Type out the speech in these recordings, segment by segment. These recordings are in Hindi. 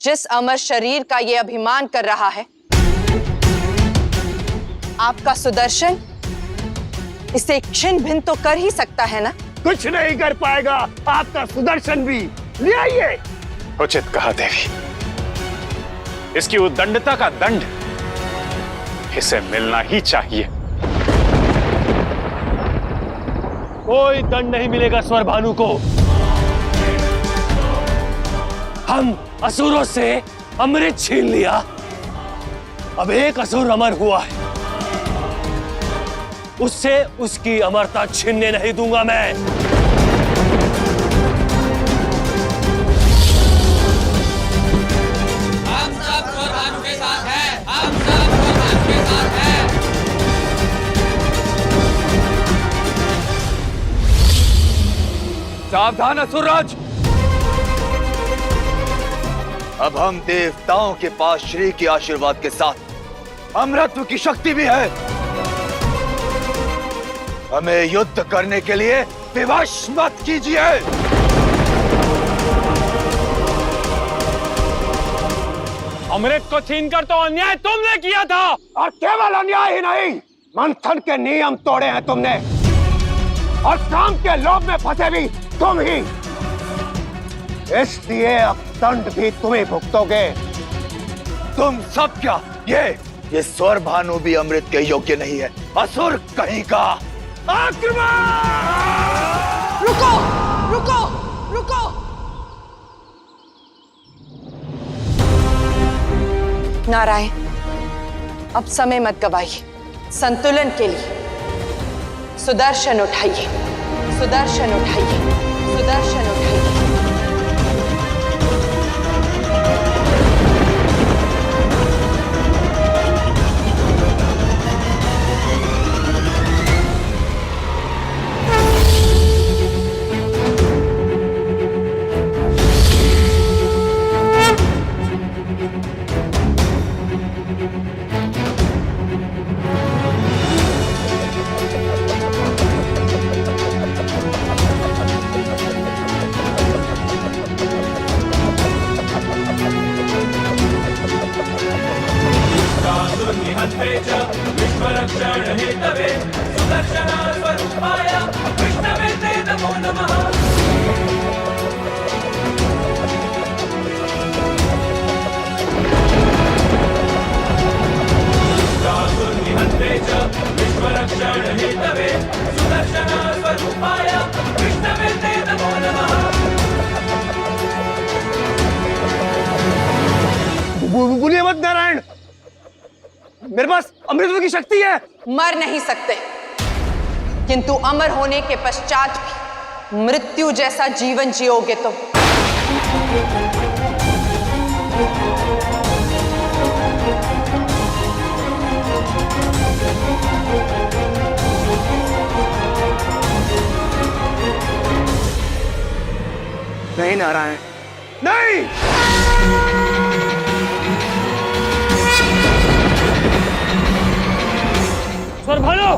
जिस अमर शरीर का ये अभिमान कर रहा है, आपका सुदर्शन इसे छिन्न भिन्न तो कर ही सकता है ना? कुछ नहीं कर पाएगा आपका सुदर्शन भी। ले आइए। उचित कहा देवी, इसकी उद्दंडता का दंड इसे मिलना ही चाहिए। कोई दंड नहीं मिलेगा स्वर भानु को। हम असुरों से अमृत छीन लिया, अब एक असुर अमर हुआ है, उससे उसकी अमरता छीनने नहीं दूंगा मैं। हम सब स्वर भानु के साथ हैं, हम सब स्वर भानु के साथ हैं। सावधान असुरराज। अब हम देवताओं के पास श्री के आशीर्वाद के साथ अमरत्व की शक्ति भी है। हमें युद्ध करने के लिए विवश मत कीजिए। अमृत को छीनकर तो अन्याय तुमने किया था। और केवल अन्याय ही नहीं, मंथन के नियम तोड़े हैं तुमने, और काम के लोभ में फंसे भी तुम ही। इसलिए अब दंड भी तुम ही भुगतोगे। तुम सब क्या, ये स्वर भानु भी अमृत के योग्य नहीं है। असुर कहीं का। आक्रमण! रुको, रुको, रुको। नारायण, अब समय मत गवाइए। संतुलन के लिए सुदर्शन उठाइए, सुदर्शन उठाइए, सुदर्शन उठाइए। बोलिए मत नारायण, मेरे पास अमृत की शक्ति है। मर नहीं सकते, किंतु अमर होने के पश्चात भी मृत्यु जैसा जीवन जियोगे तुम। नहीं नारायण, नहीं। स्वर भानु,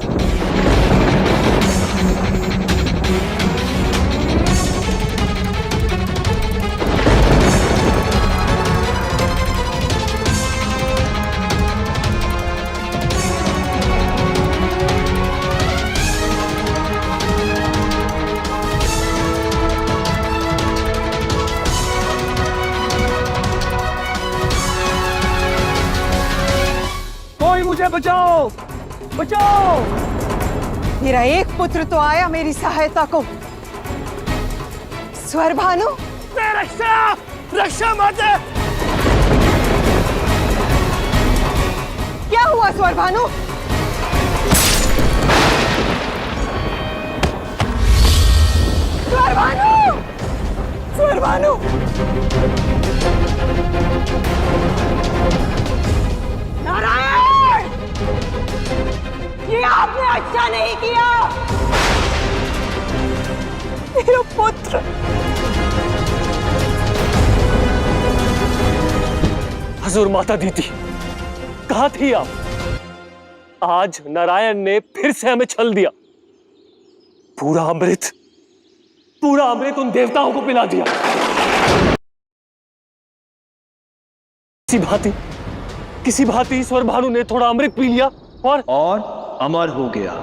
कोई मुझे बचाओ, बचाओ। मेरा एक पुत्र तो आया मेरी सहायता को। स्वर भानु, रक्षा, रक्षा माते। क्या हुआ स्वर भानु? स्वर भानु, स्वर भानु। नारायण, ये आपने अच्छा नहीं किया। मेरा पुत्र। हजूर माता दीदी, कहाँ थी आप? आज नारायण ने फिर से हमें छल दिया। पूरा अमृत उन देवताओं को पिला दिया। किसी भांति स्वर भानु ने थोड़ा अमृत पी लिया और अमर हो गया।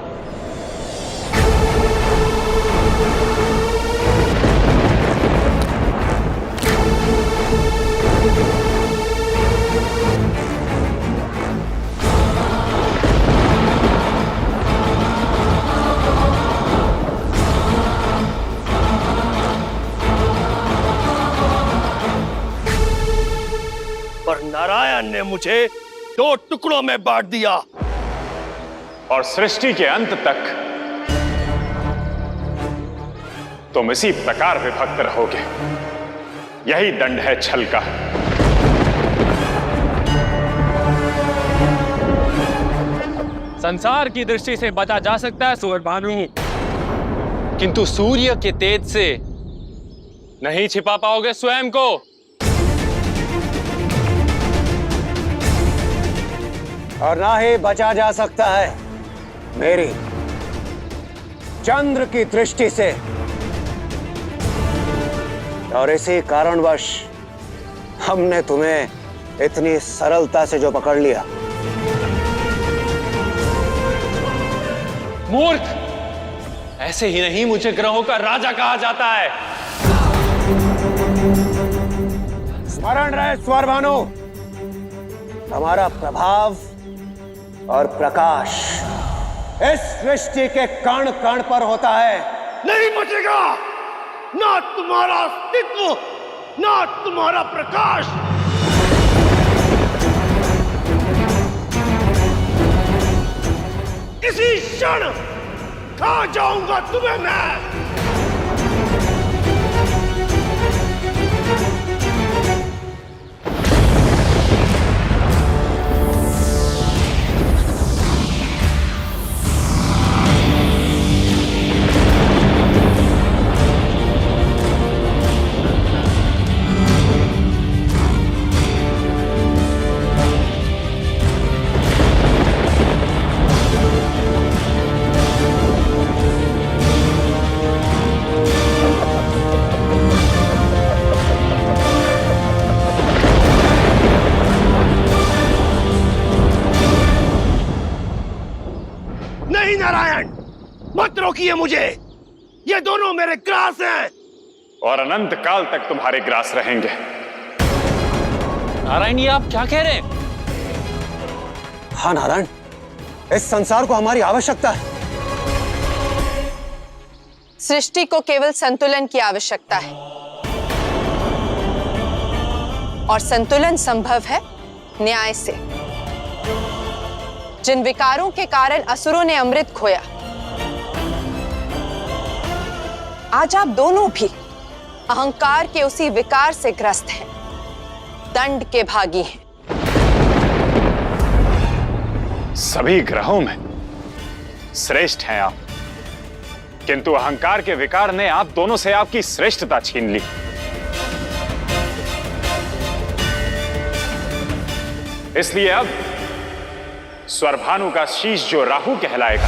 पर नारायण ने मुझे 2 टुकड़ों में बांट दिया और सृष्टि के अंत तक तुम इसी प्रकार विभक्त रहोगे। यही दंड है छल का। संसार की दृष्टि से बचा जा सकता है सूर्यभानु, किंतु सूर्य के तेज से नहीं छिपा पाओगे स्वयं को। और ना ही बचा जा सकता है मेरी चंद्र की दृष्टि से। और इसी कारणवश हमने तुम्हें इतनी सरलता से जो पकड़ लिया। मूर्ख, ऐसे ही नहीं मुझे ग्रहों का राजा कहा जाता है। स्मरण रहे स्वरभानु, हमारा प्रभाव और प्रकाश इस सृष्टि के कण कण पर होता है। नहीं बचेगा ना तुम्हारा अस्तित्व, ना तुम्हारा प्रकाश। इसी क्षण खा जाऊंगा तुम्हें मैं। नहीं नारायण, मत रोकिए मुझे। ये दोनों मेरे ग्रास हैं और अनंत काल तक तुम्हारे ग्रास रहेंगे। नारायण, ये आप क्या कह रहे हैं? हाँ नारायण, इस संसार को हमारी आवश्यकता है। सृष्टि को केवल संतुलन की आवश्यकता है, और संतुलन संभव है न्याय से। जिन विकारों के कारण असुरों ने अमृत खोया, आज आप दोनों भी अहंकार के उसी विकार से ग्रस्त हैं, दंड के भागी हैं। सभी ग्रहों में श्रेष्ठ हैं आप, किंतु अहंकार के विकार ने आप दोनों से आपकी श्रेष्ठता छीन ली। इसलिए अब स्वरभानु का शीश जो राहु कहलाएगा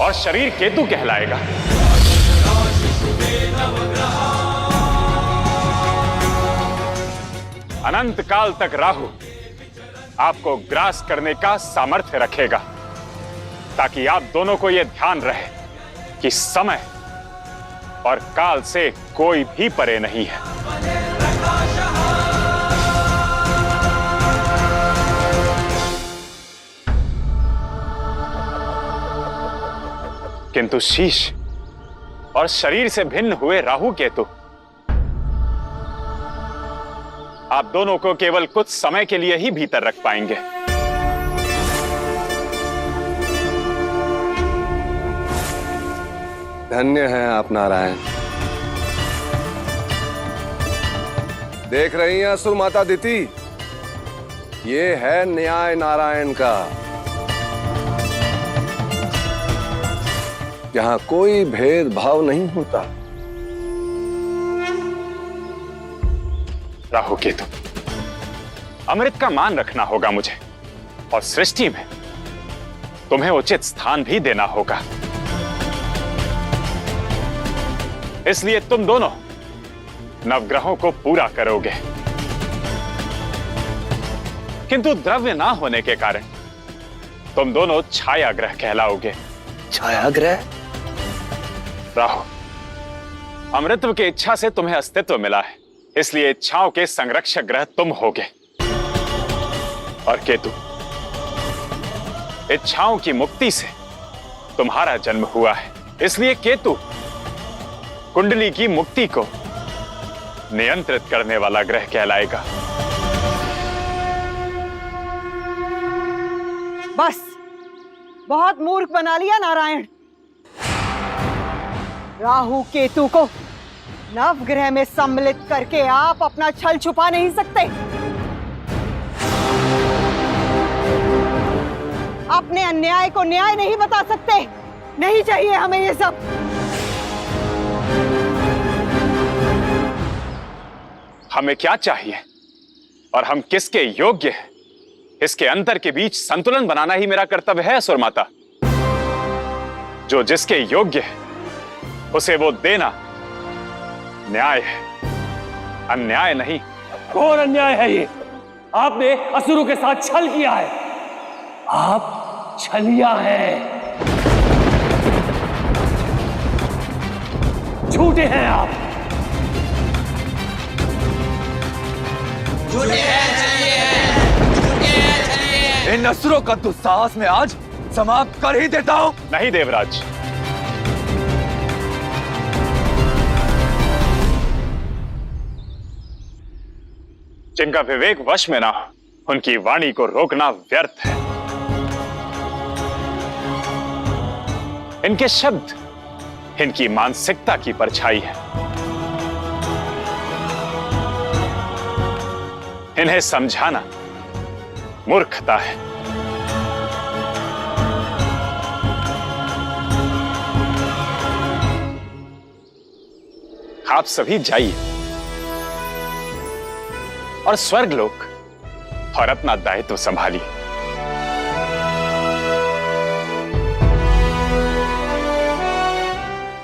और शरीर केतु कहलाएगा। अनंत काल तक राहु आपको ग्रास करने का सामर्थ्य रखेगा, ताकि आप दोनों को यह ध्यान रहे कि समय और काल से कोई भी परे नहीं है। किंतु शीश और शरीर से भिन्न हुए राहु केतु आप दोनों को केवल कुछ समय के लिए ही भीतर रख पाएंगे। धन्य हैं आप नारायण। देख रही हैं असुर माता दिति, ये है न्याय नारायण का, जहां कोई भेदभाव नहीं होता। राहु केतु, अमृत का मान रखना होगा मुझे, और सृष्टि में तुम्हें उचित स्थान भी देना होगा। इसलिए तुम दोनों नवग्रहों को पूरा करोगे। किंतु द्रव्य ना होने के कारण तुम दोनों छाया ग्रह कहलाओगे। छाया ग्रह? राहु, अमृतत्व की इच्छा से तुम्हें अस्तित्व मिला है, इसलिए इच्छाओं के संरक्षक ग्रह तुम होगे। और केतु, इच्छाओं की मुक्ति से तुम्हारा जन्म हुआ है, इसलिए केतु कुंडली की मुक्ति को नियंत्रित करने वाला ग्रह कहलाएगा। बस बहुत मूर्ख बना लिया नारायण। राहु केतु को नवग्रह में सम्मिलित करके आप अपना छल छुपा नहीं सकते। अपने अन्याय को न्याय नहीं बता सकते। नहीं चाहिए हमें ये सब। हमें क्या चाहिए और हम किसके योग्य हैं, इसके अंतर के बीच संतुलन बनाना ही मेरा कर्तव्य है असुर माता। जो जिसके योग्य है उसे वो देना न्याय है, अन्याय नहीं। कौन अन्याय है ये? आपने असुरों के साथ छल किया है। आप छलिया हैं, झूठे हैं आप। झूठे हैं, छलिए हैं, झूठे हैं, छलिए हैं। इन असुरों का दुस्साहस मैं आज समाप्त कर ही देता हूं। नहीं देवराज, जिनका विवेक वश में ना हो उनकी वाणी को रोकना व्यर्थ है। इनके शब्द इनकी मानसिकता की परछाई है। इन्हें समझाना मूर्खता है। आप सभी जाइए और स्वर्गलोक और अपना दायित्व संभालिए।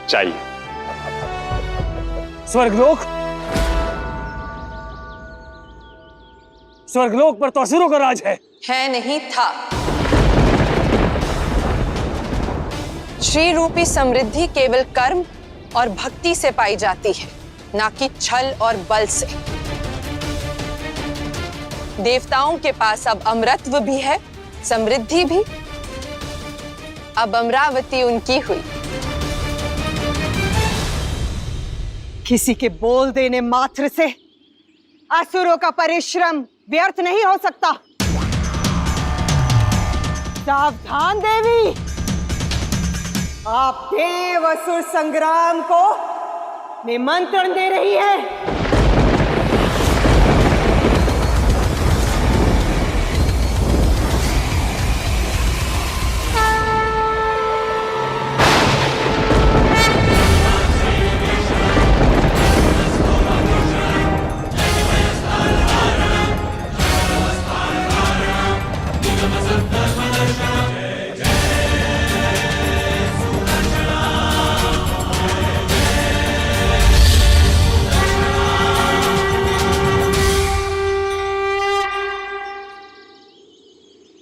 चाहिए स्वर्गलोक? स्वर्गलोक पर तो असुरों का राज है नहीं था। श्री रूपी समृद्धि केवल कर्म और भक्ति से पाई जाती है, ना कि छल और बल से। देवताओं के पास अब अमरत्व भी है, समृद्धि भी। अब अमरावती उनकी हुई। किसी के बोल देने मात्र से असुरों का परिश्रम व्यर्थ नहीं हो सकता। सावधान देवी, आप देव असुर संग्राम को निमंत्रण दे रही है।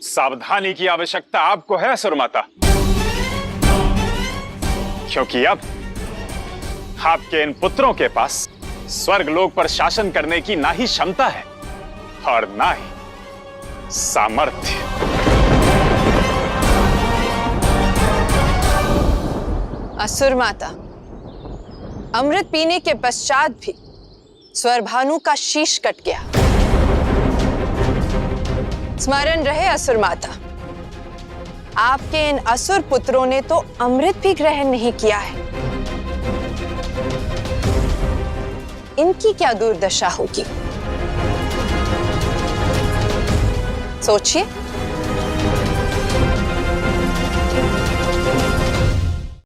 सावधानी की आवश्यकता आपको है असुर माता, क्योंकि अब आपके इन पुत्रों के पास स्वर्गलोक पर शासन करने की ना ही क्षमता है और ना ही सामर्थ्य। असुर माता, अमृत पीने के पश्चात भी स्वरभानु का शीश कट गया। स्मरण रहे असुर माता, आपके इन असुर पुत्रों ने तो अमृत भी ग्रहण नहीं किया है। इनकी क्या दुर्दशा होगी, सोचिए।